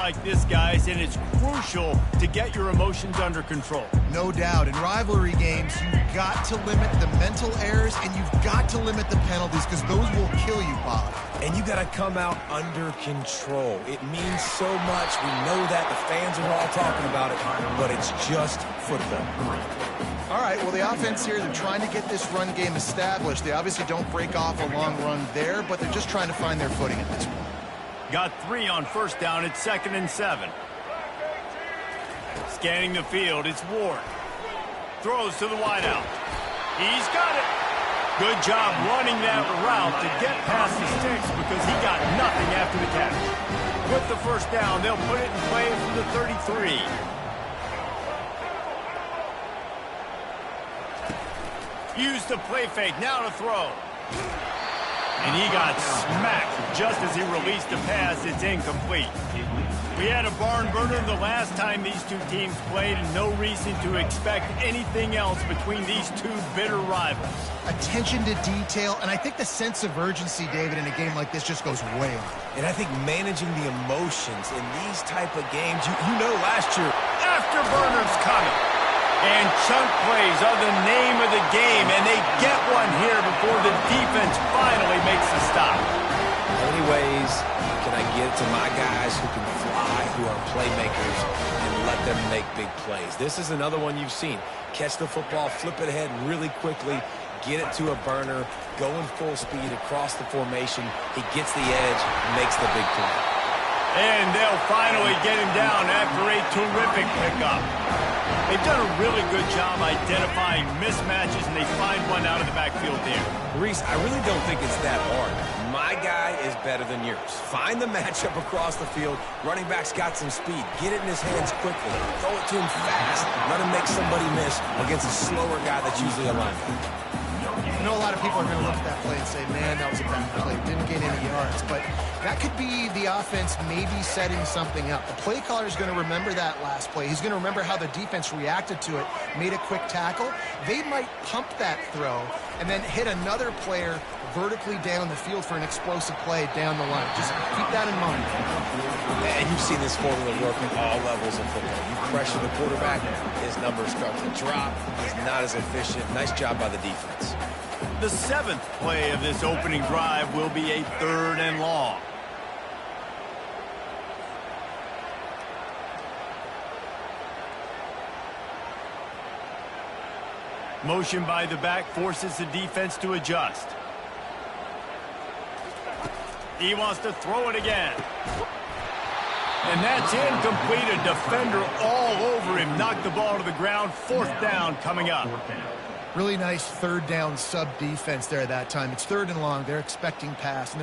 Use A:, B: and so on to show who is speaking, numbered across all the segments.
A: like this, guys, and it's crucial to get your emotions under control.
B: No doubt. In rivalry games, you've got to limit the mental errors, and you've got to limit the penalties, because those will kill you, Bob.
C: And you got to come out under control. It means so much. We know that. The fans are all talking about it, but it's just football.
B: All right, well, the offense here, they're trying to get this run game established. They obviously don't break off a long run there, but they're just trying to find their footing at this point.
A: Got 3 on first down. It's 2nd and 7. Scanning the field, it's Ward. Throws to the wideout. He's got it. Good job running that route to get past the sticks because he got nothing after the catch. With the first down, they'll put it in play from the 33. Use the play fake, now to throw. And he got smacked just as he released the pass. It's incomplete. We had a barn burner the last time these two teams played, and no reason to expect anything else between these two bitter rivals.
B: Attention to detail, and I think the sense of urgency, David, in a game like this just goes way up.
C: And I think managing the emotions in these type of games, you know last year.
A: Afterburners coming. And chunk plays are the name of the game, and they get one here before the defense finally makes the stop.
C: How many ways can I get to my guys who can fly, who are playmakers, and let them make big plays? This is another one you've seen. Catch the football, flip it ahead really quickly, get it to a burner, going full speed across the formation. He gets the edge, makes the big play.
A: And they'll finally get him down after a terrific pickup. They've done a really good job identifying mismatches, and they find one out of the backfield there.
C: Reese, I really don't think it's that hard. My guy is better than yours. Find the matchup across the field. Running back's got some speed. Get it in his hands quickly. Throw it to him fast. Let him make somebody miss against a slower guy that's usually a linebacker.
B: I know a lot of people are going to look at that play and say, man, that was a bad play. Didn't get any yards. But that could be the offense maybe setting something up. The play caller is going to remember that last play. He's going to remember how the defense reacted to it, made a quick tackle. They might pump that throw and then hit another player vertically down the field for an explosive play down the line. Just keep that in mind.
C: And you've seen this formula work at all levels of football. You pressure the quarterback, his numbers start to drop. He's not as efficient. Nice job by the defense.
A: The 7th play of this opening drive will be a 3rd and long. Motion by the back forces the defense to adjust. He wants to throw it again. And that's incomplete. A defender all over him. Knocked the ball to the ground. 4th down coming up.
B: Really nice 3rd down sub-defense there that time. It's 3rd and long. They're expecting pass.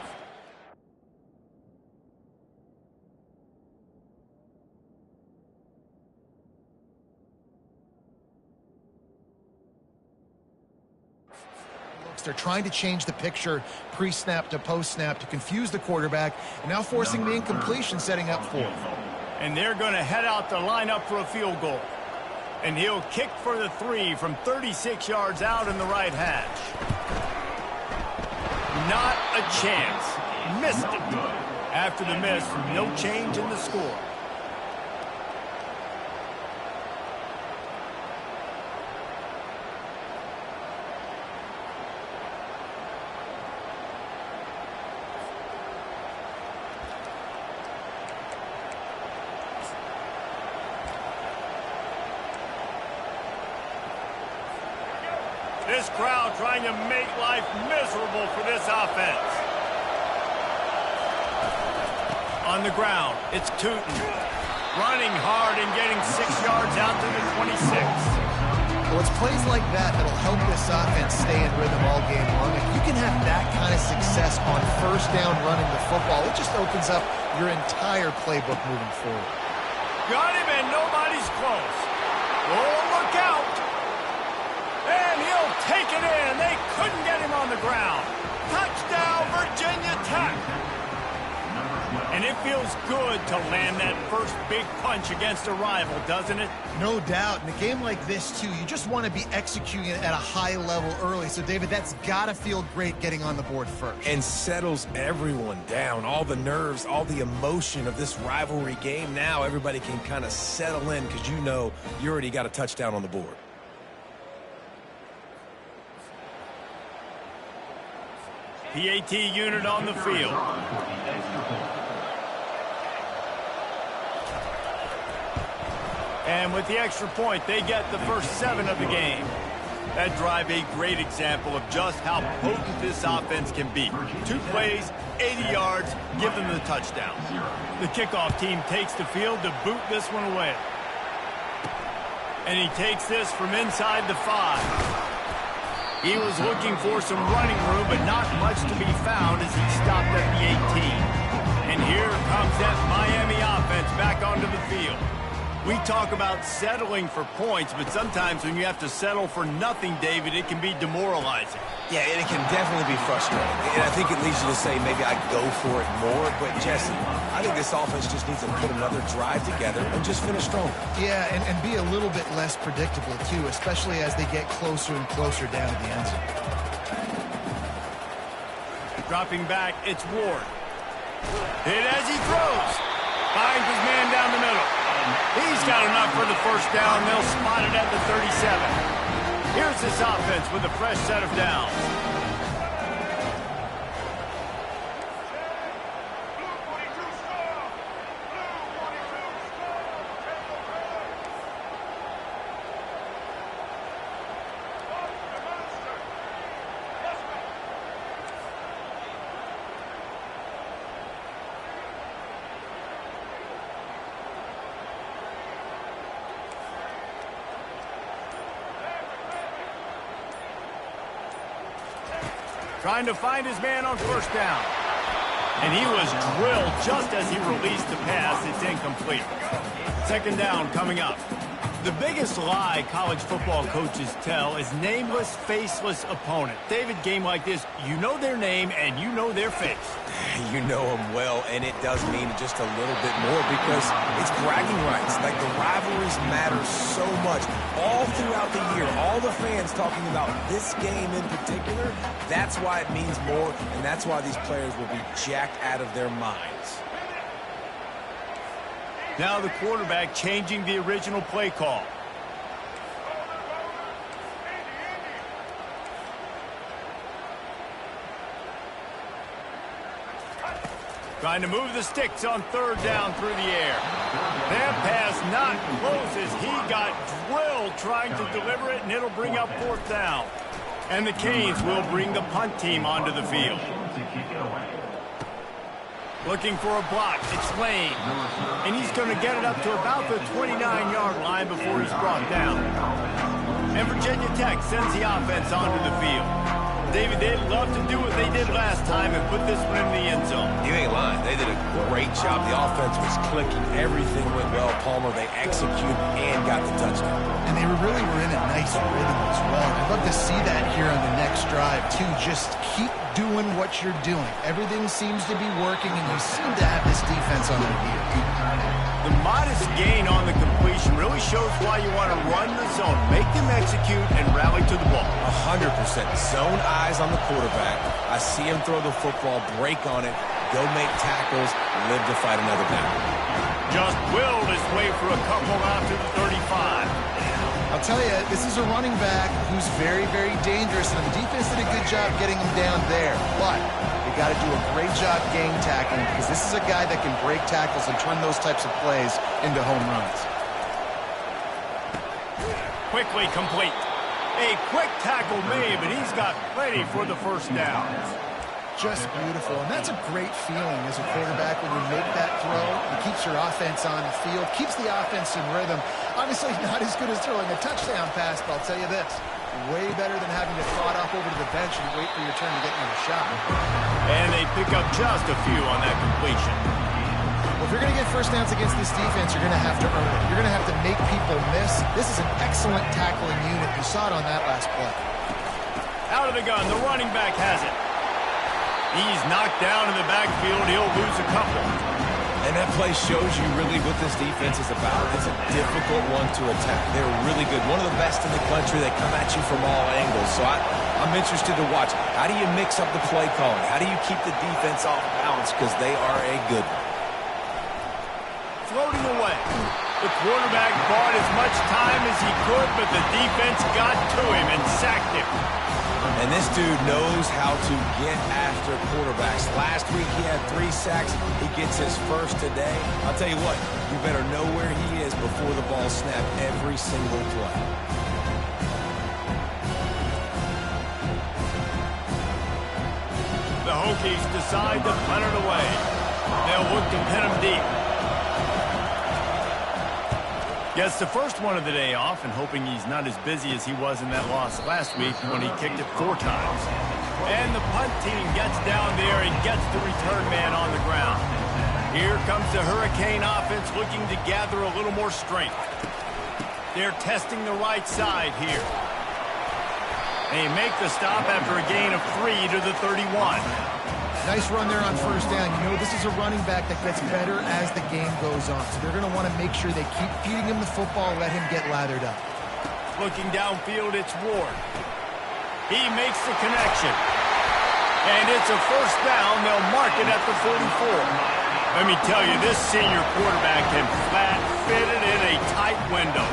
B: They're trying to change the picture pre-snap to post-snap to confuse the quarterback, and now forcing the incompletion, setting up 4th.
A: And they're going to head out to line up for a field goal. And he'll kick for the 3 from 36 yards out in the right hash. Not a chance. Missed it. After the miss, no change in the score. This crowd trying to make life miserable for this offense. On the ground, it's Tootin. Running hard and getting 6 yards out to the 26.
B: Well, it's plays like that that'll help this offense stay in rhythm all game long. If you can have that kind of success on first down running the football, it just opens up your entire playbook moving forward.
A: Got him, and nobody's close. Oh, look out. And he'll take it in. They couldn't get him on the ground. Touchdown, Virginia Tech. And it It feels good to land that first big punch against a rival, doesn't it?
B: No doubt. In a game like this, too, you just want to be executing it at a high level early. So, David, that's got to feel great getting on the board first.
C: And settles everyone down. All the nerves, all the emotion of this rivalry game. Now everybody can kind of settle in because you know you already got a touchdown on the board.
A: PAT unit on the field. And with the extra point, they get the first 7 of the game. That drive a great example of just how potent this offense can be. 2 plays, 80 yards, give them the touchdown. The kickoff team takes the field to boot this one away. And he takes this from inside the 5. He was looking for some running room, but not much to be found as he stopped at the 18. And here comes that Miami offense back onto the field. We talk about settling for points, but sometimes when you have to settle for nothing, David, it can be demoralizing.
C: Yeah, and it can definitely be frustrating. And I think it leads you to say maybe I go for it more. But, Jesse, I think this offense just needs to put another drive together and just finish strong.
B: Yeah, and be a little bit less predictable, too, especially as they get closer and closer down to the end zone.
A: Dropping back, it's Ward. Hit as he throws. Finds his man down the middle. He's got enough for the first down. They'll spot it at the 37. Here's this offense with a fresh set of downs. Trying to find his man on first down. And he was drilled just as he released the pass. It's incomplete. Second down coming up. The biggest lie college football coaches tell is nameless, faceless opponent. David, game like this, you know their name and you know their face.
C: You know them well, and it does mean just a little bit more because it's bragging rights. Like, the rivalries matter so much all throughout the year. All the fans talking about this game in particular, that's why it means more, and that's why these players will be jacked out of their minds.
A: Now the quarterback changing the original play call. Trying to move the sticks on third down through the air. That pass not close as he got drilled trying to deliver it, and it'll bring up fourth down. And the Canes will bring the punt team onto the field. Looking for a block. It's Lane. And he's going to get it up to about the 29-yard line before he's brought down. And Virginia Tech sends the offense onto the field. David, they'd love to do what they did last time and put this one in the end zone.
C: You ain't lying. They did a great job. The offense was clicking. Everything went well. Palmer, they executed and got the touchdown.
B: And they really were in a nice rhythm as well. I'd love to see that here on the next drive, too. Just keep doing what you're doing. Everything seems to be working, and you seem to have this defense on their heels.
A: The modest gain on the completion really shows why you want to run the zone. Make them execute and rally to the ball.
C: 100%. Zone eyes on the quarterback. I see him throw the football, break on it, go make tackles, live to fight another down.
A: Just willed his way for a couple out to the 35.
B: I'll tell you, this is a running back who's very, very dangerous, and the defense did a good job getting him down there. But they got to do a great job gang tackling because this is a guy that can break tackles and turn those types of plays into home runs.
A: Quickly complete. A quick tackle made, but he's got plenty for the first down.
B: Just beautiful. And that's a great feeling as a quarterback when you make that throw. It keeps your offense on the field, keeps the offense in rhythm. Obviously not as good as throwing a touchdown pass, but I'll tell you this, way better than having to trot up over to the bench and wait for your turn to get another shot.
A: And they pick up just a few on that completion.
B: Well, if you're going to get first downs against this defense, you're going to have to earn it. You're going to have to make people miss. This is an excellent tackling unit. You saw it on that last play.
A: Out of the gun, the running back has it. He's knocked down in the backfield. He'll lose a couple.
C: And that play shows you really what this defense is about. It's a difficult one to attack. They're really good. One of the best in the country. They come at you from all angles. So I'm interested to watch. How do you mix up the play calling? How do you keep the defense off balance? Because they are a good one.
A: Floating away. The quarterback bought as much time as he could, but the defense got to him and sacked him.
C: And this dude knows how to get after quarterbacks. Last week he had 3 sacks. He gets his first today. I'll tell you what, you better know where he is before the ball snapped every single play.
A: The Hokies decide to punt it away. They'll look to pin him deep. Gets the first one of the day off and hoping he's not as busy as he was in that loss last week when he kicked it 4 times. And the punt team gets down there and gets the return man on the ground. Here comes the Hurricane offense looking to gather a little more strength. They're testing the right side here. They make the stop after a gain of 3 to the 31.
B: Nice run there on first down. You know, this is a running back that gets better as the game goes on. So they're going to want to make sure they keep feeding him the football, let him get lathered up.
A: Looking downfield, it's Ward. He makes the connection. And it's a first down. They'll mark it at the 44. Let me tell you, this senior quarterback can flat fit it in a tight window.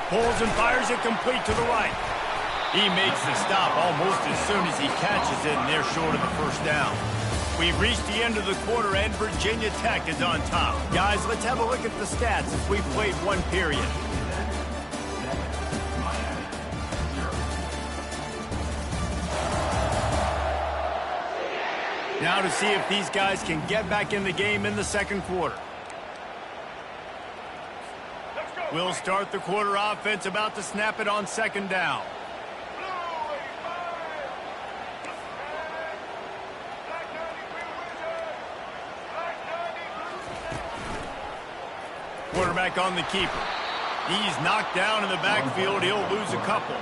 A: Pulls and fires it complete to the right. He makes the stop almost as soon as he catches it, and they're short of the first down. We've reached the end of the quarter, and Virginia Tech is on top. Guys, let's have a look at the stats as we've played 1 period. Now to see if these guys can get back in the game in the second quarter. We'll start the quarter offense, about to snap it on second down. Quarterback on the keeper. He's knocked down in the backfield. He'll lose a couple.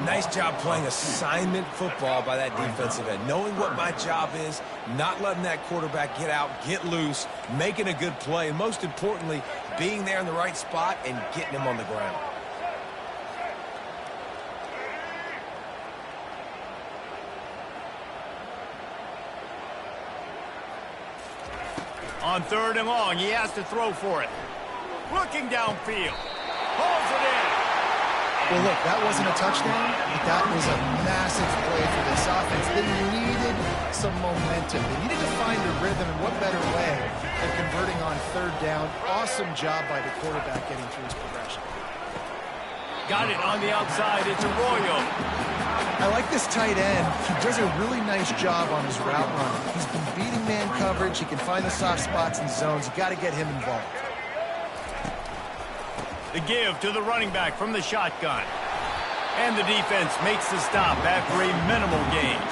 C: Nice job playing assignment football by that defensive end. Knowing what my job is, not letting that quarterback get out, get loose, making a good play, and most importantly, being there in the right spot and getting him on the ground.
A: On 3rd and long, he has to throw for it. Looking downfield. Pulls it in.
B: Well, look, that wasn't a touchdown, but that was a massive play for this offense. They needed some momentum. They needed to find a rhythm, and what better way than converting on 3rd down. Awesome job by the quarterback getting through his progression.
A: Got it on the outside. It's Arroyo.
B: I like this tight end. He does a really nice job on his route running. He's been beating man coverage. He can find the soft spots and zones. You got to get him involved.
A: The give to the running back from the shotgun. And the defense makes the stop after a minimal gain.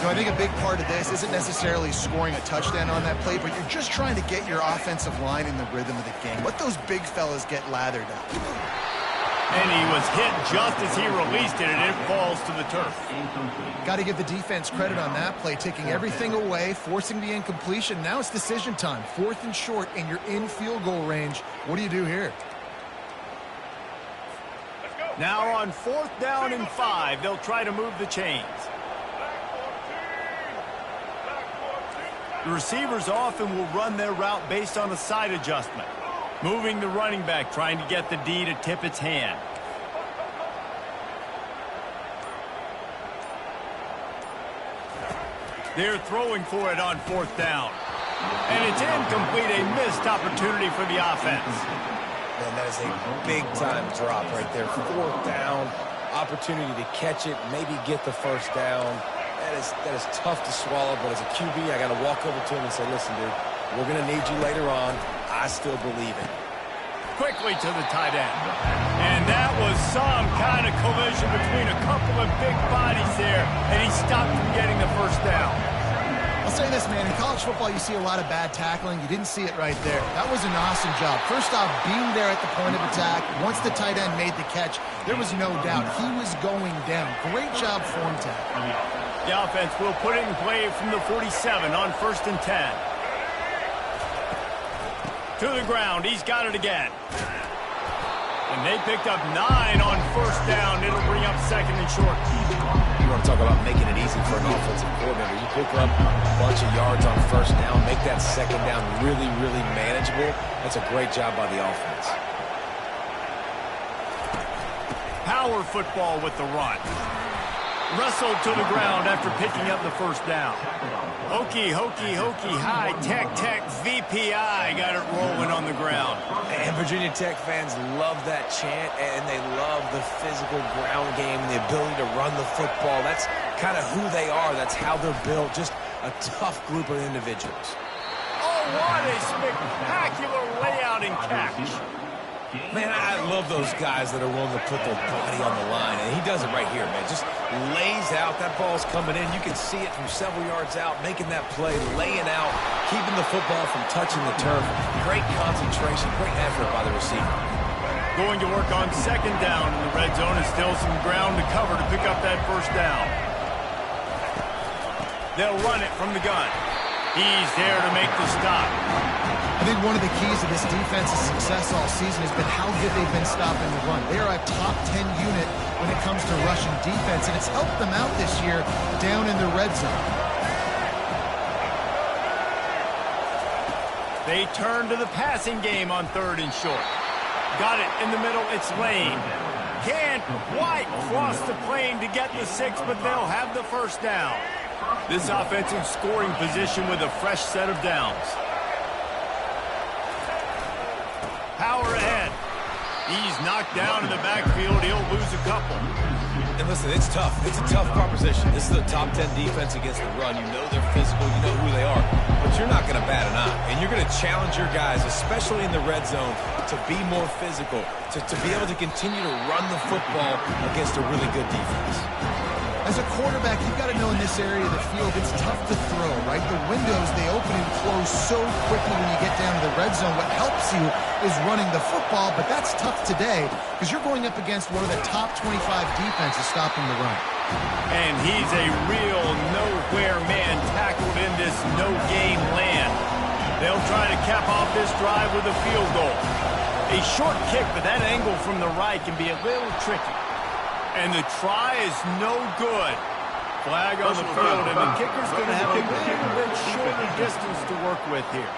B: So I think a big part of this isn't necessarily scoring a touchdown on that play, but you're just trying to get your offensive line in the rhythm of the game. Let those big fellas get lathered up.
A: And he was hit just as he released it, and it falls to the turf.
B: Got to give the defense credit on that play, taking everything away, forcing the incompletion. Now it's decision time. 4th and short, and you're in field goal range. What do you do here?
A: Now on 4th down and 5, they'll try to move the chains. The receivers often will run their route based on a side adjustment. Moving the running back, trying to get the D to tip its hand. They're throwing for it on 4th down. And it's incomplete, a missed opportunity for the offense.
C: Man, that is a big-time drop right there. 4th down, opportunity to catch it, maybe get the first down. That is tough to swallow, but as a QB, I got to walk over to him and say, listen, dude, we're going to need you later on. I still believe it.
A: Quickly to the tight end. And that was some kind of collision between a couple of big bodies there, and he stopped from getting the first down.
B: I'll say this, man. In college football, you see a lot of bad tackling. You didn't see it right there. That was an awesome job. First off, being there at the point of attack. Once the tight end made the catch, there was no doubt he was going down. Great job form tackle.
A: The offense will put it in play from the 47 on 1st and 10. To the ground. He's got it again. And they picked up 9 on 1st down. It'll bring up 2nd and short.
C: You want to talk about making it easy for an offensive coordinator. You pick up a bunch of yards on 1st down, make that 2nd down really, really manageable. That's a great job by the offense.
A: Power football with the run. Wrestled to the ground after picking up the 1st down. Hokey, hokey, hokey, high, tech, tech, VPI got it rolling on the ground.
C: And Virginia Tech fans love that chant, and they love the physical ground game, the ability to run the football. That's kind of who they are. That's how they're built. Just a tough group of individuals.
A: Oh, what a spectacular layout and catch.
C: Man, I love those guys that are willing to put their body on the line, and he does it right here, man. Just lays out. That ball's coming in. You can see it from several yards out, making that play, laying out, keeping the football from touching the turf. Great concentration, great effort by the receiver.
A: Going to work on 2nd down in the red zone, and still some ground to cover to pick up that 1st down. They'll run it from the gun. He's there to make the stop.
B: I think one of the keys to this defense's success all season has been how good they've been stopping the run. They are a top 10 unit when it comes to rushing defense, and it's helped them out this year down in the red zone.
A: They turn to the passing game on 3rd and short. Got it in the middle. It's Lane. Can't quite cross the plane to get the 6, but they'll have the 1st down. This offensive scoring position with a fresh set of downs. Power ahead. He's knocked down in the backfield. He'll lose a couple.
C: And listen, it's tough. It's a tough proposition. This is a top 10 defense against the run. You know they're physical. You know who they are. But you're not going to bat an eye. And you're going to challenge your guys, especially in the red zone, to be more physical, to be able to continue to run the football against a really good defense.
B: As a quarterback, you've got to know in this area of the field, it's tough to throw, right? The windows, they open and close so quickly when you get down to the red zone. What helps you is running the football, but that's tough today because you're going up against one of the top 25 defenses stopping the run.
A: And he's a real nowhere man tackled in this no-game land. They'll try to cap off this drive with a field goal. A short kick, but that angle from the right can be a little tricky. And the try is no good. Flag on the field, and the kicker's going to have a little bit shorter distance to work with here.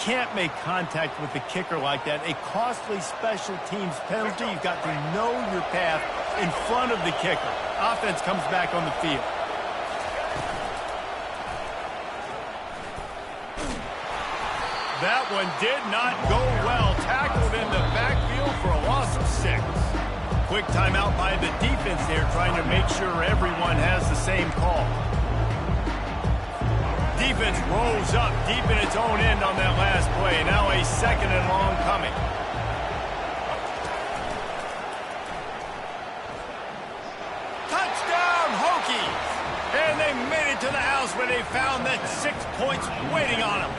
A: Can't make contact with the kicker like that. A costly special teams penalty. You've got to know your path in front of the kicker. Offense comes back on the field. That one did not go well. Tackled in the backfield for a loss of 6. Quick timeout by the defense there, trying to make sure everyone has the same call. Defense rolls up deep in its own end on that last play. Now a 2nd and long coming. Touchdown, Hokies! And they made it to the house where they found that 6 points waiting on them.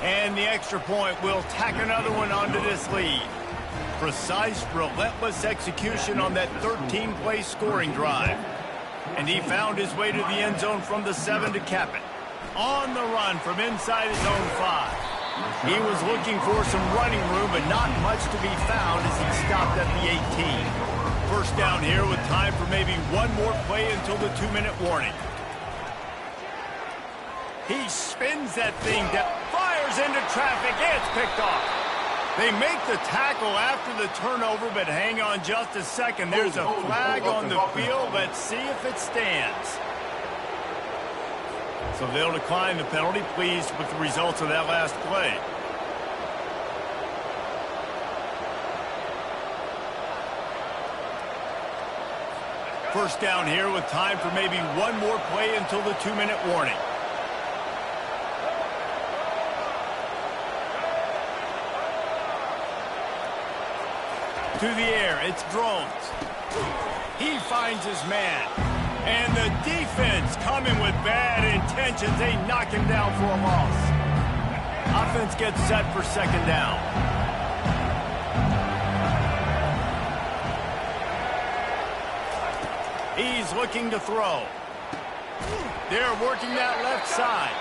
A: And the extra point will tack another one onto this lead. Precise, relentless execution on that 13-play scoring drive. And he found his way to the end zone from the 7 to cap it. On the run from inside his own 5. He was looking for some running room, but not much to be found as he stopped at the 18. 1st down here with time for maybe one more play until the 2-minute warning. He spins that thing down, fires into traffic, it's picked off. They make the tackle after the turnover, but hang on just a second. There's a flag on the field. Let's see if it stands. So they'll decline the penalty, pleased with the results of that last play. First down here with time for maybe one more play until the 2-minute warning. To the air, it's drones. He finds his man. And the defense coming with bad intentions. They knock him down for a loss. Offense gets set for second down. He's looking to throw. They're working that left side.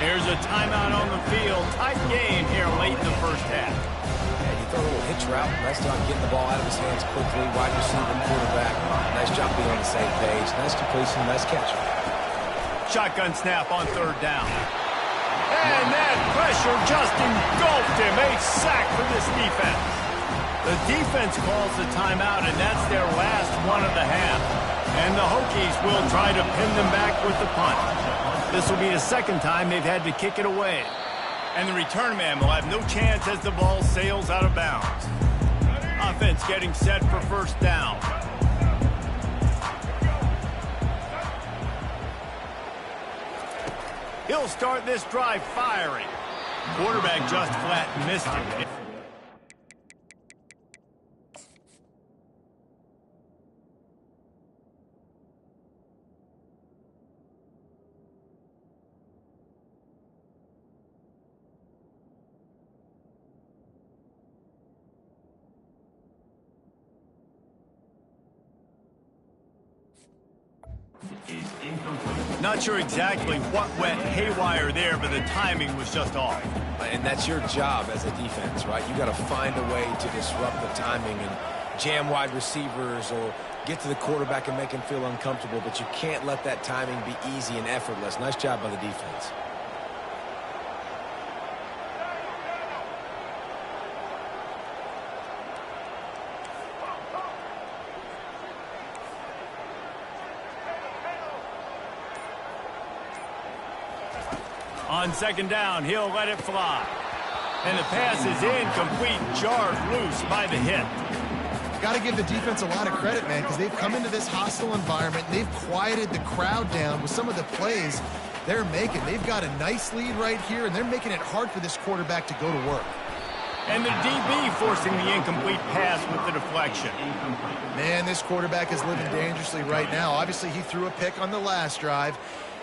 A: There's a timeout on the field. Tight game here late in the first half.
C: And you throw a little hitch route. Nice job getting the ball out of his hands quickly. Wide receiver, quarterback. Nice job being on the same page. Nice completion, nice catch.
A: Shotgun snap on third down. And that pressure just engulfed him. A sack for this defense. The defense calls the timeout, and that's their last one of the half. And the Hokies will try to pin them back with the punt. This will be the second time they've had to kick it away. And the return man will have no chance as the ball sails out of bounds. Offense getting set for first down. He'll start this drive firing. Quarterback just flat missed it. Not sure exactly what went haywire there, but the timing was just off.
C: And that's your job as a defense, right? You got to find a way to disrupt the timing and jam wide receivers or get to the quarterback and make him feel uncomfortable, but you can't let that timing be easy and effortless. Nice job by the defense.
A: On second down, he'll let it fly. And the pass is incomplete, jarred loose by the hit.
B: Got to give the defense a lot of credit, man, because they've come into this hostile environment. They've quieted the crowd down with some of the plays they're making. They've got a nice lead right here, and they're making it hard for this quarterback to go to work.
A: And the DB forcing the incomplete pass with the deflection.
B: Man, this quarterback is living dangerously right now. Obviously, he threw a pick on the last drive.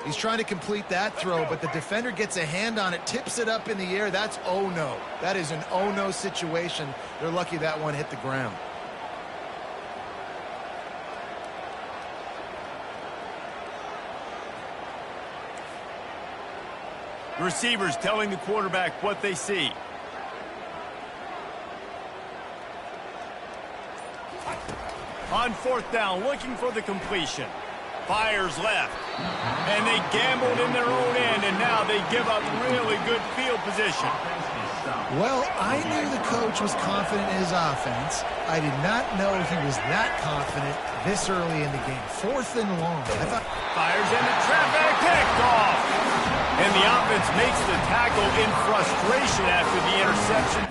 B: He's trying to complete that throw, but the defender gets a hand on it, tips it up in the air. That's oh no. That is an oh no situation. They're lucky that one hit the ground.
A: Receivers telling the quarterback what they see. On fourth down, looking for the completion. Fires left. And they gambled in their own end, and now they give up really good field position.
B: Well, I knew the coach was confident in his offense. I did not know he was that confident this early in the game. Fourth and long.
A: Fires into traffic, picked off. And the offense makes the tackle in frustration after the interception.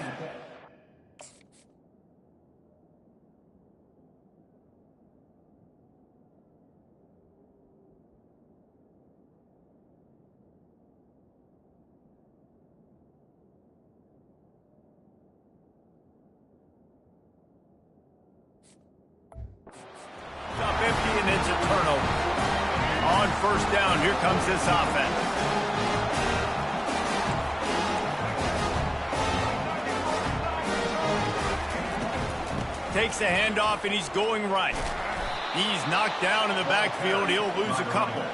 A: Up empty, and it's a turnover. On first down, here comes this offense. Takes the handoff, and he's going right. He's knocked down in the backfield. He'll lose a couple.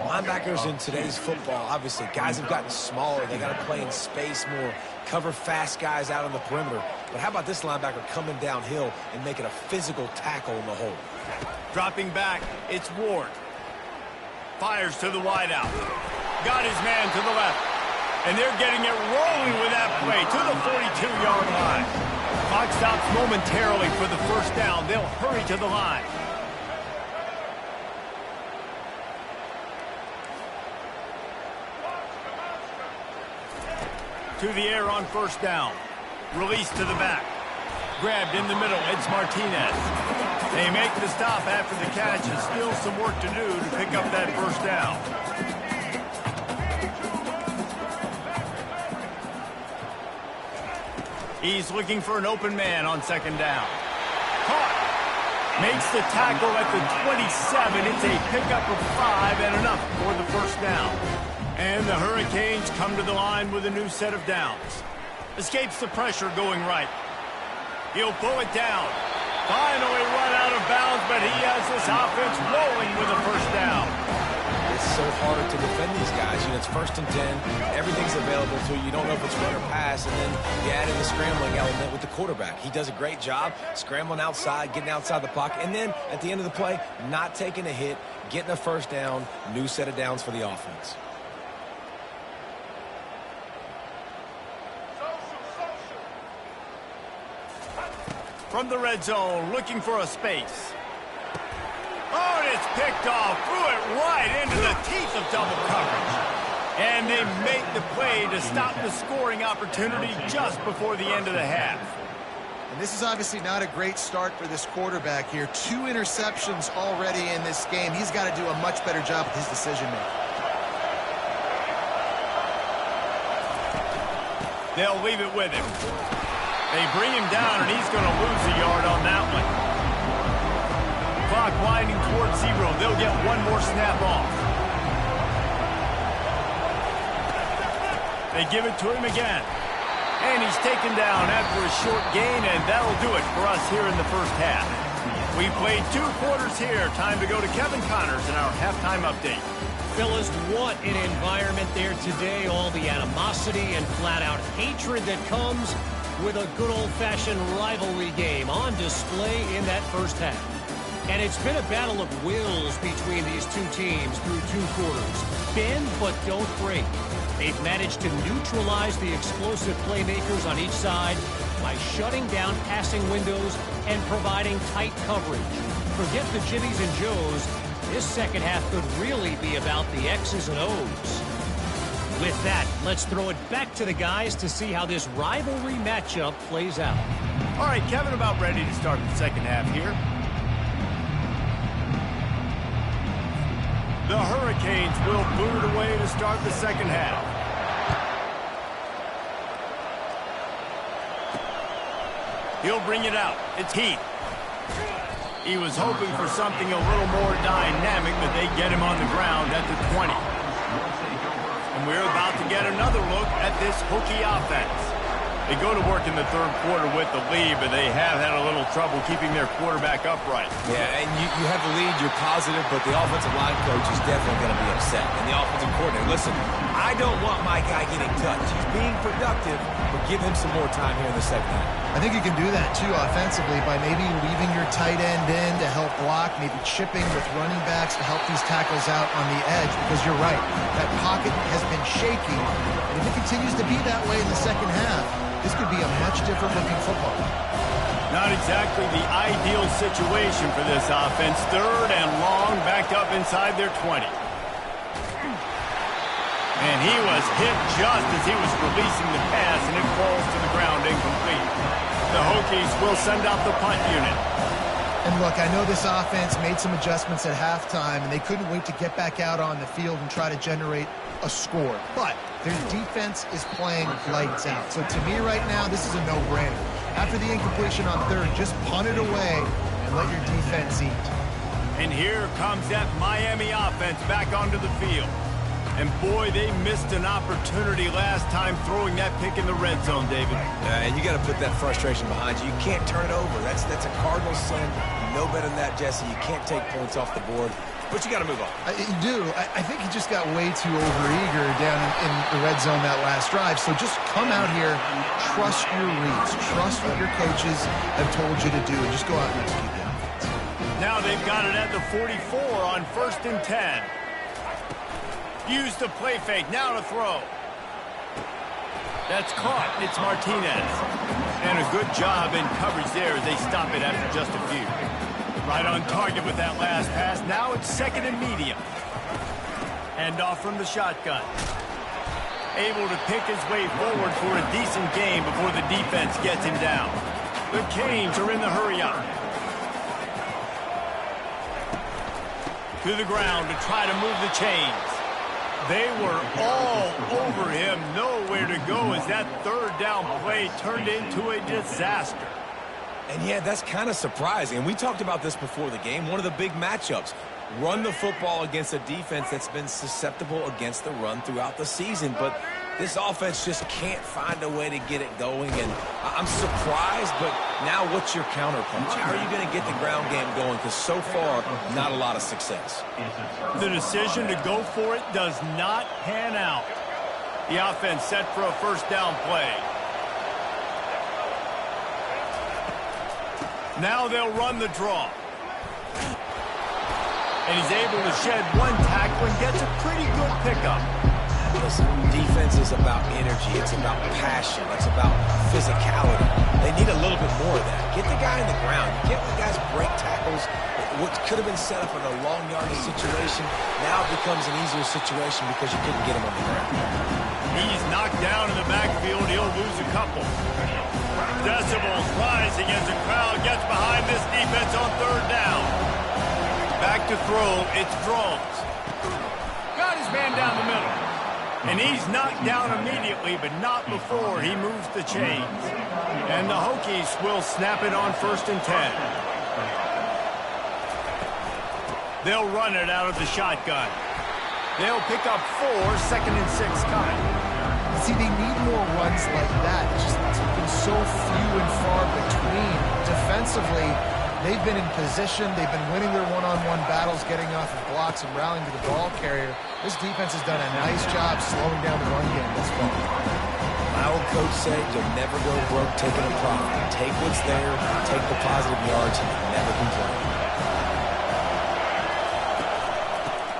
C: Linebackers in today's football, obviously, guys have gotten smaller. They got to play in space more, cover fast guys out on the perimeter. But how about this linebacker coming downhill and making a physical tackle in the hole?
A: Dropping back, it's Ward. Fires to the wideout. Got his man to the left. And they're getting it rolling with that play to the 42-yard line. Clock stops momentarily for the first down. They'll hurry to the line. To the air on first down. Release to the back. Grabbed in the middle. It's Martinez. They make the stop after the catch, and still some work to do to pick up that first down. He's looking for an open man on second down. Caught. Makes the tackle at the 27. It's a pickup of 5 and enough for the first down. And the Hurricanes come to the line with a new set of downs. Escapes the pressure going right. He'll pull it down. Finally run out of bounds, but he has this offense rolling with a first down.
C: It's so hard to defend these guys. You know, it's 1st and 10. Everything's available to you. You don't know if it's run or pass, and then you add in the scrambling element with the quarterback. He does a great job scrambling outside, getting outside the pocket, and then at the end of the play, not taking a hit, getting a first down, new set of downs for the offense.
A: From the red zone, looking for a space. Oh, and it's picked off. Threw it right into the teeth of double coverage. And they make the play to stop the scoring opportunity just before the end of the half.
B: And this is obviously not a great start for this quarterback here. 2 interceptions already in this game. He's got to do a much better job with his decision-making.
A: They'll leave it with him. They bring him down, and he's going to lose a yard on that one. Clock winding towards 0. They'll get one more snap off. They give it to him again. And he's taken down after a short gain, and that'll do it for us here in the first half. We played 2 quarters here. Time to go to Kevin Connors in our halftime update.
D: Fellas, what an environment there today. All the animosity and flat-out hatred that comes with a good old-fashioned rivalry game on display in that first half. And it's been a battle of wills between these 2 teams through 2 quarters. Bend but don't break. They've managed to neutralize the explosive playmakers on each side by shutting down passing windows and providing tight coverage. Forget the Jimmies and Joes. This second half could really be about the X's and O's. With that, let's throw it back to the guys to see how this rivalry matchup plays out.
A: All right, Kevin, about ready to start the second half here. The Hurricanes will boot it away to start the second half. He'll bring it out. It's Heath. He was hoping for something a little more dynamic, but they get him on the ground at the 20. And we're about to get another look at this hooky offense. They go to work in the 3rd quarter with the lead, but they have had a little trouble keeping their quarterback upright.
C: Yeah, and you have the lead, you're positive, but the offensive line coach is definitely going to be upset. And the offensive coordinator, listen, I don't want my guy getting touched. He's being productive, but give him some more time here in the second half.
B: I think you can do that, too, offensively, by maybe leaving your tight end in to help block, maybe chipping with running backs to help these tackles out on the edge, because you're right, that pocket has been shaky, and if it continues to be that way in the second half, this could be a much different looking football.
A: Not exactly the ideal situation for this offense. 3rd and long, backed up inside their 20. And he was hit just as he was releasing the pass, and it falls to the ground incomplete. The Hokies will send out the punt unit.
B: And look, I know this offense made some adjustments at halftime, and they couldn't wait to get back out on the field and try to generate a score. But their defense is playing lights out. So to me right now, this is a no-brainer. After the incompletion on 3rd, just punt it away and let your defense eat.
A: And here comes that Miami offense back onto the field. And boy, they missed an opportunity last time throwing that pick in the red zone, David.
C: And you got to put that frustration behind you. You can't turn it over. That's a cardinal sin. No better than that, Jesse. You can't take points off the board. But you got to move on.
B: You do. I think he just got way too overeager down in the red zone that last drive. So just come out here, trust your reads, trust what your coaches have told you to do, and just go out and execute the offense.
A: Now they've got it at the 44 on 1st and 10. Use the play fake. Now to throw. That's caught. It's Martinez. And a good job in coverage there as they stop it after just a few. Right on target with that last pass. Now it's 2nd and medium. Hand off from the shotgun. Able to pick his way forward for a decent game before the defense gets him down. The Canes are in the hurry-up. To the ground to try to move the chains. They were all over him. Nowhere nowhere to go as that third down play turned into a disaster.
C: And yeah, that's kind of surprising. And we talked about this before the game. One of the big matchups. Run the football against a defense that's been susceptible against the run throughout the season. But this offense just can't find a way to get it going. And I'm surprised, but now what's your counterpunch? How are you going to get the ground game going? Because so far, not a lot of success.
A: The decision to go for it does not pan out. The offense set for a first down play. Now they'll run the draw. And he's able to shed one tackle and gets a pretty good pickup.
C: Listen, defense is about energy. It's about passion. It's about physicality. They need a little bit more of that. Get the guy in the ground. You can't let guys break tackles. What could have been set up in a long yardage situation now becomes an easier situation because you couldn't get him on the ground.
A: He's knocked down in the backfield. He'll lose a couple. Decibels rising as the crowd gets behind this defense on third down. Back to throw, it's Drones. Got his man down the middle. And he's knocked down immediately, but not before he moves the chains. And the Hokies will snap it on 1st and 10. They'll run it out of the shotgun. They'll pick up 4, 2nd and 6 coming.
B: See, they need more runs like that. It's just been so few and far between. Defensively, they've been in position. They've been winning their one-on-one battles, getting off of blocks and rallying to the ball carrier. This defense has done a nice job slowing down the run game thus far.
C: My old coach said you'll never go broke taking a profit. Take what's there, take the positive yards, and never complain.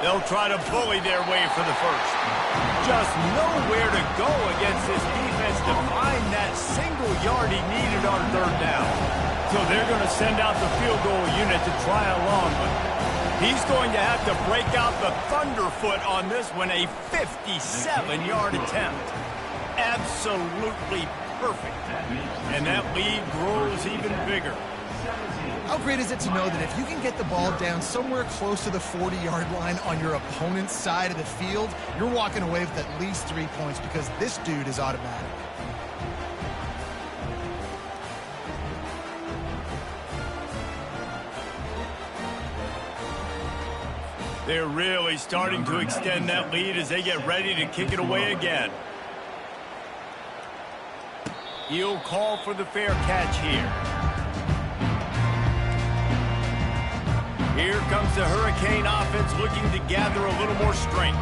A: They'll try to bully their way for the first. Just nowhere to go against this defense to find that single yard he needed on third down. So they're going to send out the field goal unit to try along, but he's going to have to break out the thunderfoot on this one, a 57-yard attempt. Absolutely perfect. And that lead grows even bigger.
B: How great is it to know that if you can get the ball down somewhere close to the 40-yard line on your opponent's side of the field, you're walking away with at least 3 points because this dude is automatic.
A: They're really starting to extend that lead as they get ready to kick it away again. He'll call for the fair catch here. Here comes the Hurricane offense looking to gather a little more strength.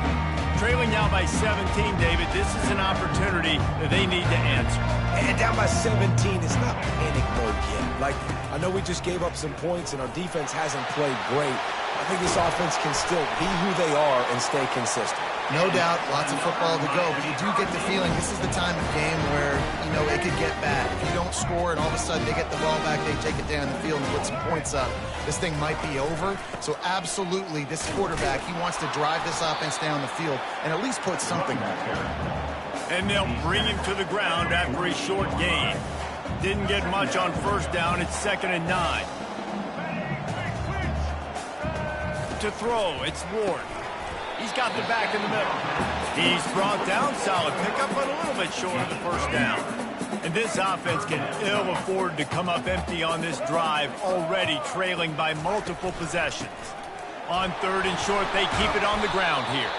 A: Trailing now by 17, David, this is an opportunity that they need to answer.
C: And down by 17, it's not panic mode yet. Like, I know we just gave up some points and our defense hasn't played great. I think this offense can still be who they are and stay consistent.
B: No doubt, lots of football to go, but you do get the feeling this is the time of game where, you know, it could get bad. If you don't score and all of a sudden they get the ball back, they take it down the field and put some points up, this thing might be over. So absolutely, this quarterback, he wants to drive this offense down the field and at least put something back there.
A: And they'll bring him to the ground after a short gain. Didn't get much on first down. It's 2nd and 9. To throw, it's Ward. He's got the back in the middle. He's brought down, solid pickup, but a little bit short of the first down. And this offense can ill afford to come up empty on this drive, already trailing by multiple possessions. On 3rd and short, they keep it on the ground here.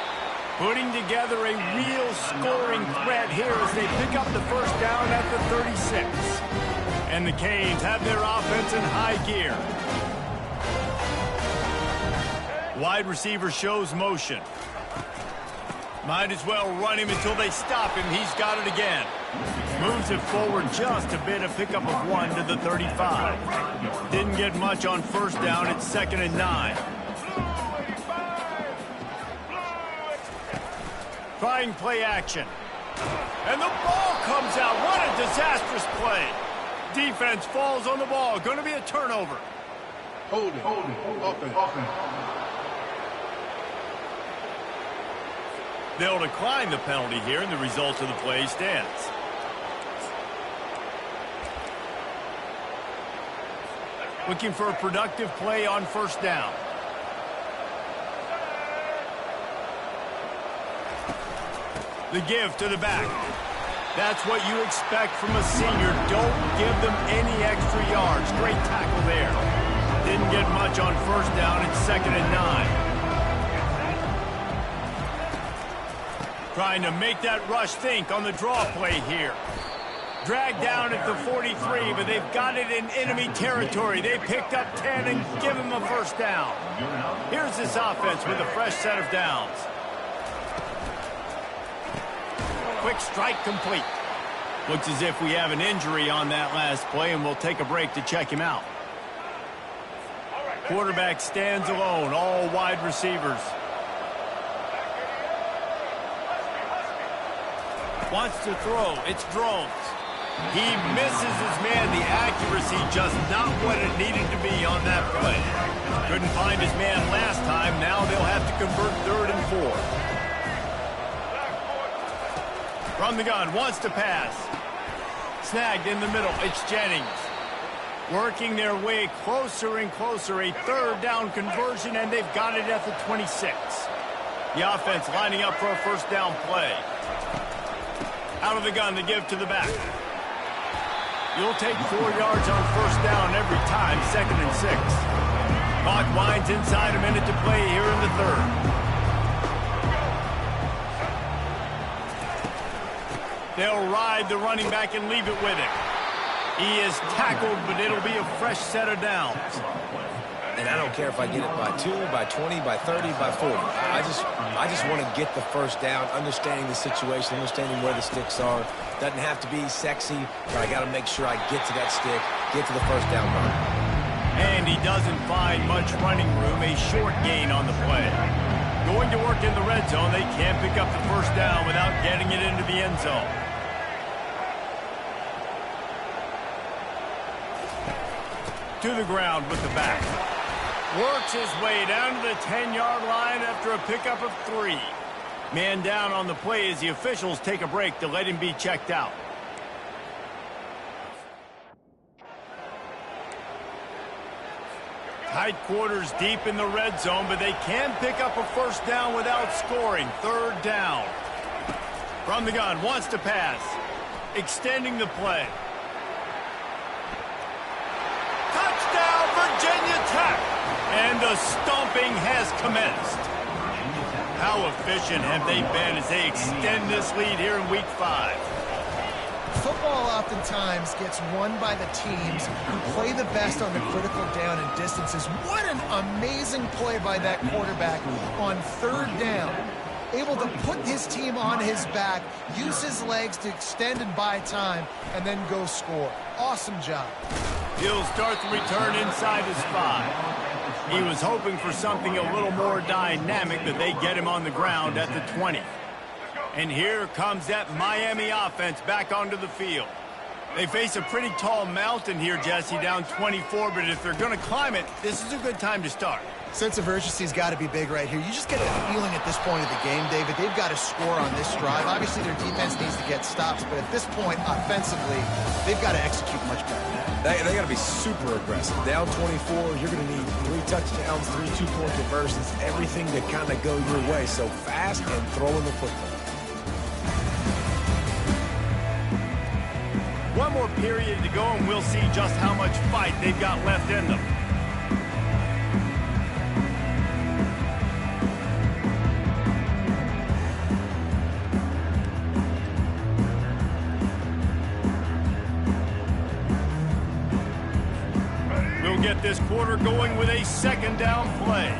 A: Putting together a real scoring threat here as they pick up the first down at the 36. And the Canes have their offense in high gear. Wide receiver shows motion. Might as well run him until they stop him. He's got it again. Moves it forward just a bit, a pickup of 1 to the 35. Didn't get much on first down. It's 2nd and 9. Trying play action. And the ball comes out. What a disastrous play. Defense falls on the ball. Going to be a turnover.
E: Hold it. Offense.
A: They'll decline the penalty here, and the result of the play stands. Looking for a productive play on first down. The give to the back. That's what you expect from a senior. Don't give them any extra yards. Great tackle there. Didn't get much on first down. It's 2nd and 9. Trying to make that rush think on the draw play here. Dragged down at the 43, but they've got it in enemy territory. They picked up 10 and give him a first down. Here's this offense with a fresh set of downs. Quick strike complete. Looks as if we have an injury on that last play, and we'll take a break to check him out. Quarterback stands alone, all wide receivers. Wants to throw. It's Drones. He misses his man. The accuracy just not what it needed to be on that play. Couldn't find his man last time. Now they'll have to convert 3rd and 4. From the gun. Wants to pass. Snagged in the middle. It's Jennings. Working their way closer and closer. A 3rd down conversion, and they've got it at the 26. The offense lining up for a first down play. Out of the gun to give to the back. You'll take 4 yards on first down every time, 2nd and 6. Clock winds inside, a minute to play here in the 3rd. They'll ride the running back and leave it with him. He is tackled, but it'll be a fresh set of downs.
C: And I don't care if I get it by 2, by 20, by 30, by 40. I just want to get the first down, understanding the situation, understanding where the sticks are. Doesn't have to be sexy, but I got to make sure I get to that stick, get to the first down run.
A: And he doesn't find much running room, a short gain on the play. Going to work in the red zone, they can't pick up the first down without getting it into the end zone. To the ground with the back. Works his way down to the 10-yard line after a pickup of 3. Man down on the play as the officials take a break to let him be checked out. Tight quarters deep in the red zone, but they can pick up a first down without scoring. 3rd down. From the gun, wants to pass. Extending the play. Touchdown, Virginia Tech! And the stomping has commenced. How efficient have they been as they extend this lead here in Week 5?
B: Football oftentimes gets won by the teams who play the best on the critical down and distances. What an amazing play by that quarterback on 3rd down. Able to put his team on his back, use his legs to extend and buy time, and then go score. Awesome job.
A: He'll start the return inside his 5. He was hoping for something a little more dynamic, but they get him on the ground at the 20. And here comes that Miami offense back onto the field. They face a pretty tall mountain here, Jesse, down 24, but if they're going to climb it, this is a good time to start.
B: Sense of urgency's got to be big right here. You just get the feeling at this point of the game, David, they've got to score on this drive. Obviously, their defense needs to get stops, but at this point, offensively, they've got to execute much better.
C: They got to be super aggressive. Down 24, you're going to need 3 touchdowns, 3 two-point conversions, everything to kind of go your way. So fast and throwing the football.
A: One more period to go, and we'll see just how much fight they've got left in them. We'll get this quarter going with a 2nd down play.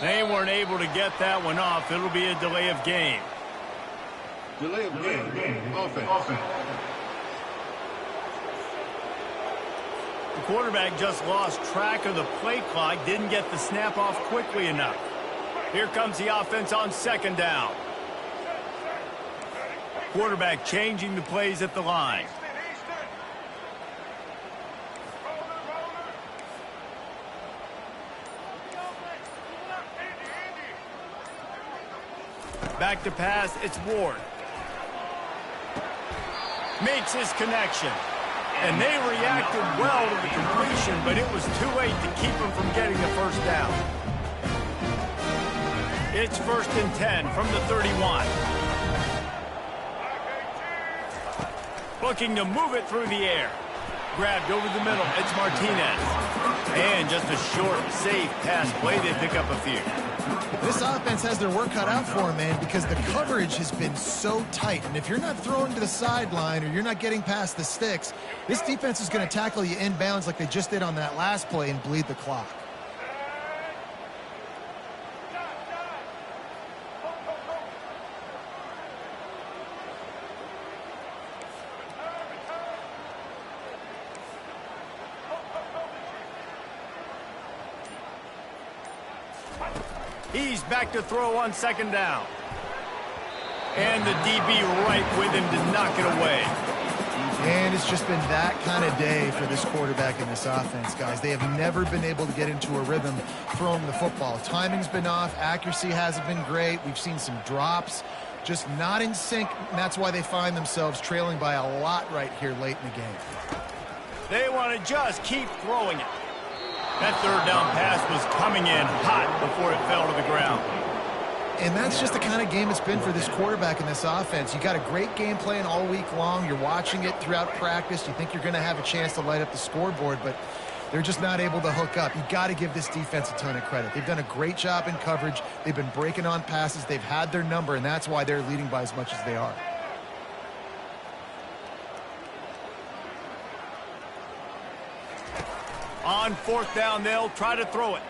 A: They weren't able to get that one off. It'll be a delay of game.
E: Delay of game. Offense.
A: The quarterback just lost track of the play clock, didn't get the snap off quickly enough. Here comes the offense on 2nd down. Quarterback changing the plays at the line. Back to pass, it's Ward. Makes his connection. And they reacted well to the completion, but it was too late to keep him from getting the first down. It's 1st and 10 from the 31. Looking to move it through the air. Grabbed over the middle. It's Martinez. And just a short, safe pass play. They pick up a few.
B: This offense has their work cut out for them, man, because the coverage has been so tight. And if you're not throwing to the sideline or you're not getting past the sticks, this defense is going to tackle you inbounds like they just did on that last play and bleed the clock.
A: He's back to throw on 2nd down. And the DB right with him to knock it away.
B: And it's just been that kind of day for this quarterback in this offense, guys. They have never been able to get into a rhythm throwing the football. Timing's been off. Accuracy hasn't been great. We've seen some drops. Just not in sync, and that's why they find themselves trailing by a lot right here late in the game.
A: They want to just keep throwing it. That 3rd down pass was coming in hot before it fell to the ground.
B: And that's just the kind of game it's been for this quarterback in this offense. You got a great game plan all week long. You're watching it throughout practice. You think you're going to have a chance to light up the scoreboard, but they're just not able to hook up. You got to give this defense a ton of credit. They've done a great job in coverage. They've been breaking on passes. They've had their number, and that's why they're leading by as much as they are.
A: On 4th down, they'll try to throw it.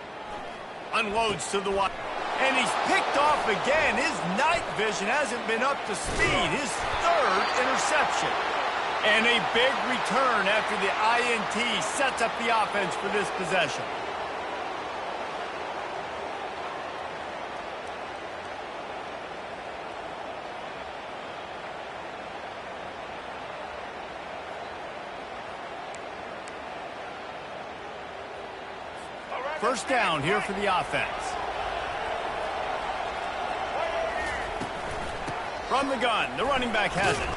A: Unloads to the wide. And he's picked off again. His night vision hasn't been up to speed. His 3rd interception. And a big return after the INT sets up the offense for this possession. First down here for the offense. From the gun, the running back has it.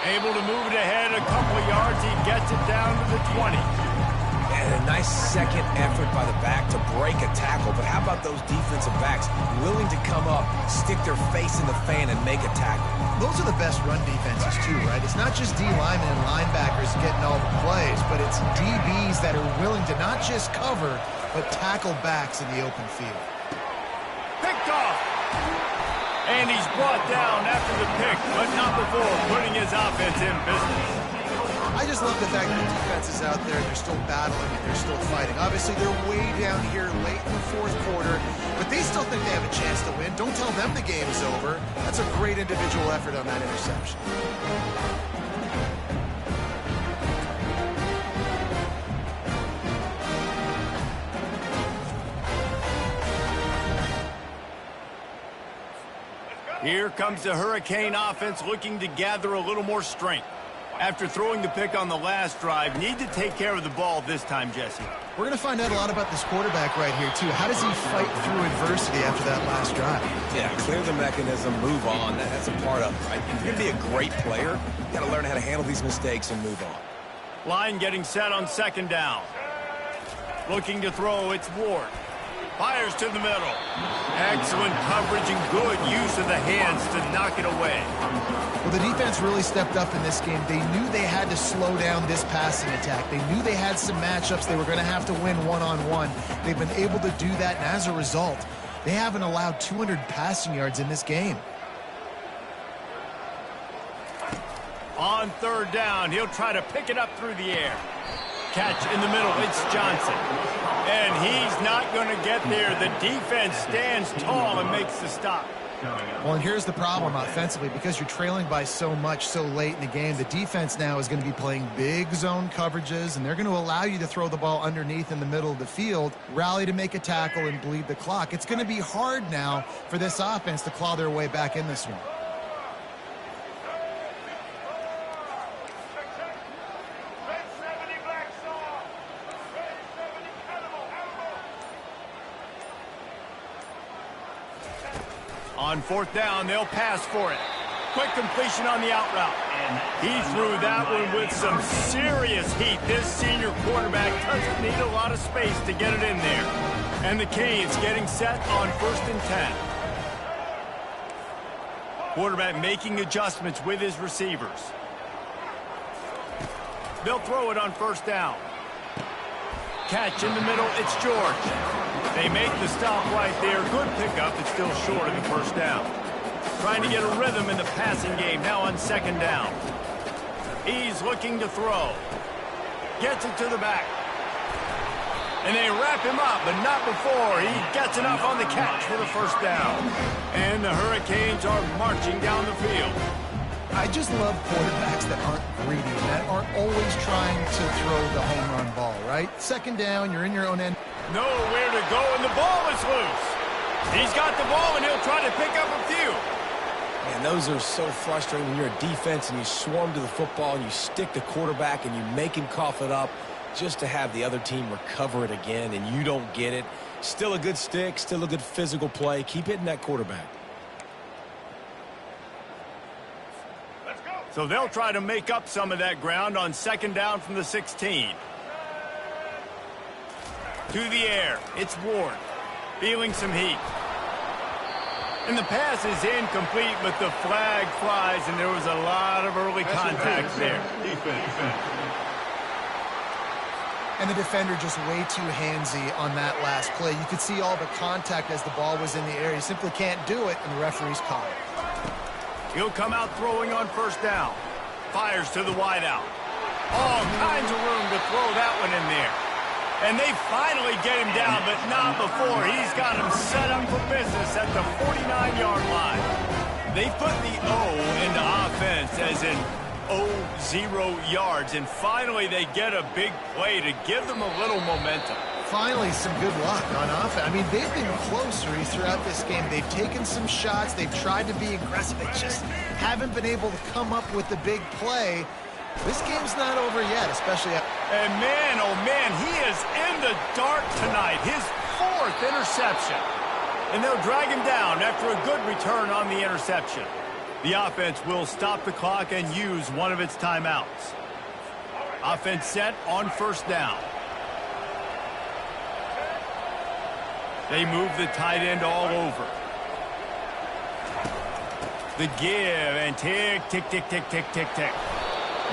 A: Able to move it ahead a couple of yards. He gets it down to the 20.
C: And a nice second effort by the back to break a tackle. But how about those defensive backs willing to come up, stick their face in the fan, and make a tackle?
B: Those are the best run defenses, too, right? It's not just D linemen and linebackers getting all the plays, but it's DBs that are willing to not just cover, but tackle backs in the open field.
A: Picked off. And he's brought down after the pick, but not before putting his offense in business.
B: I just love the fact that the defense is out there and they're still battling and they're still fighting. Obviously, they're way down here late in the 4th quarter, but they still think they have a chance to win. Don't tell them the game's over. That's a great individual effort on that interception.
A: Here comes the Hurricane offense looking to gather a little more strength. After throwing the pick on the last drive, need to take care of the ball this time, Jesse.
B: We're going to find out a lot about this quarterback right here, too. How does he fight through adversity after that last drive?
C: Yeah, clear the mechanism, move on. That's a part of it, right? If you're going to be a great player, you got to learn how to handle these mistakes and move on.
A: Line getting set on 2nd down. Looking to throw, it's Ward. Fires to the middle. Excellent coverage and good use of the hands to knock it away.
B: Well, the defense really stepped up in this game. They knew they had to slow down this passing attack. They knew they had some matchups they were going to have to win one-on-one. They've been able to do that, and as a result, they haven't allowed 200 passing yards in this game.
A: On 3rd down, he'll try to pick it up through the air. Catch in the middle, it's Johnson. And he's not going to get there. The defense stands tall and makes the stop.
B: Well, and here's the problem offensively. Because you're trailing by so much so late in the game, the defense now is going to be playing big zone coverages, and they're going to allow you to throw the ball underneath in the middle of the field, rally to make a tackle, and bleed the clock. It's going to be hard now for this offense to claw their way back in this one.
A: On 4th down, they'll pass for it. Quick completion on the out route. He threw that one with some serious heat. This senior quarterback doesn't need a lot of space to get it in there. And the Canes getting set on 1st and 10. Quarterback making adjustments with his receivers. They'll throw it on 1st down. Catch in the middle, it's George. They make the stop right there. Good pickup, it's still short of the 1st down. Trying to get a rhythm in the passing game now on 2nd down. He's looking to throw. Gets it to the back. And they wrap him up, but not before he gets enough on the catch for the 1st down. And the Hurricanes are marching down the field.
B: I just love quarterbacks that aren't greedy, that aren't always trying to throw the home run ball, right? 2nd down, you're in your own end.
A: Nowhere to go, and the ball is loose. He's got the ball, and he'll try to pick up a few.
C: Man, those are so frustrating when you're a defense and you swarm to the football and you stick the quarterback and you make him cough it up just to have the other team recover it again and you don't get it. Still a good stick, still a good physical play. Keep hitting that quarterback.
A: So they'll try to make up some of that ground on 2nd down from the 16. To the air, it's Ward, feeling some heat. And the pass is incomplete, but the flag flies, and there was a lot of early contact there.
B: And the defender just way too handsy on that last play. You could see all the contact as the ball was in the air. He simply can't do it, and the referee's caught it.
A: He'll come out throwing on 1st down. Fires to the wideout. All kinds of room to throw that one in there. And they finally get him down, but not before. He's got him set up for business at the 49-yard line. They put the O into offense as in 0 yards, and finally they get a big play to give them a little momentum.
B: Finally, some good luck on offense. I mean, they've been closer throughout this game. They've taken some shots. They've tried to be aggressive. They just haven't been able to come up with the big play. This game's not over yet, especially...
A: And man, oh man, he is in the dark tonight. His 4th interception. And they'll drag him down after a good return on the interception. The offense will stop the clock and use one of its timeouts. Offense set on 1st down. They move the tight end all over. The give and tick, tick, tick, tick, tick, tick, tick.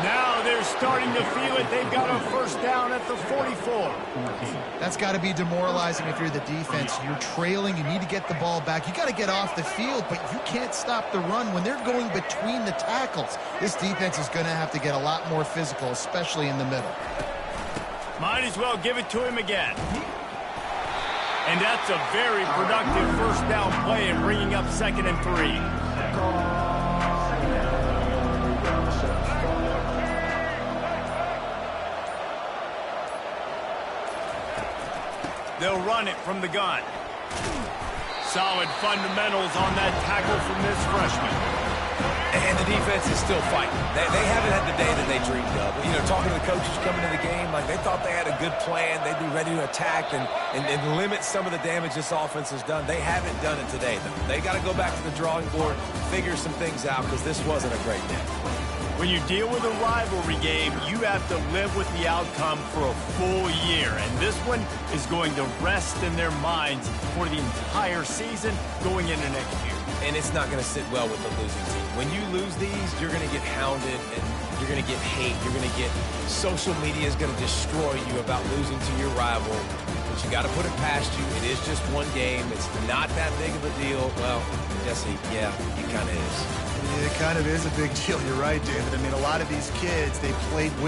A: Now they're starting to feel it. They've got a 1st down at the 44.
B: That's got to be demoralizing if you're the defense. You're trailing. You need to get the ball back. You got to get off the field, but you can't stop the run when they're going between the tackles. This defense is going to have to get a lot more physical, especially in the middle.
A: Might as well give it to him again. And that's a very productive 1st down play and bringing up 2nd and 3. They'll run it from the gun. Solid fundamentals on that tackle from this freshman.
C: And the defense is still fighting. They haven't had the day that they dreamed of. You know, talking to the coaches coming to the game, like they thought they had a good plan. They'd be ready to attack and limit some of the damage this offense has done. They haven't done it today, though. They got to go back to the drawing board, figure some things out, because this wasn't a great day.
A: When you deal with a rivalry game, you have to live with the outcome for a full year. And this one is going to rest in their minds for the entire season going into next year.
C: And it's not going to sit well with the losing team. When you lose these, you're going to get hounded and you're going to get hate. You're going to get social media is going to destroy you about losing to your rival. But you got to put it past you. It is just one game. It's not that big of a deal. Well, Jesse, yeah, it kind of is.
B: It kind of is a big deal. You're right, David. I mean, a lot of these kids, they played with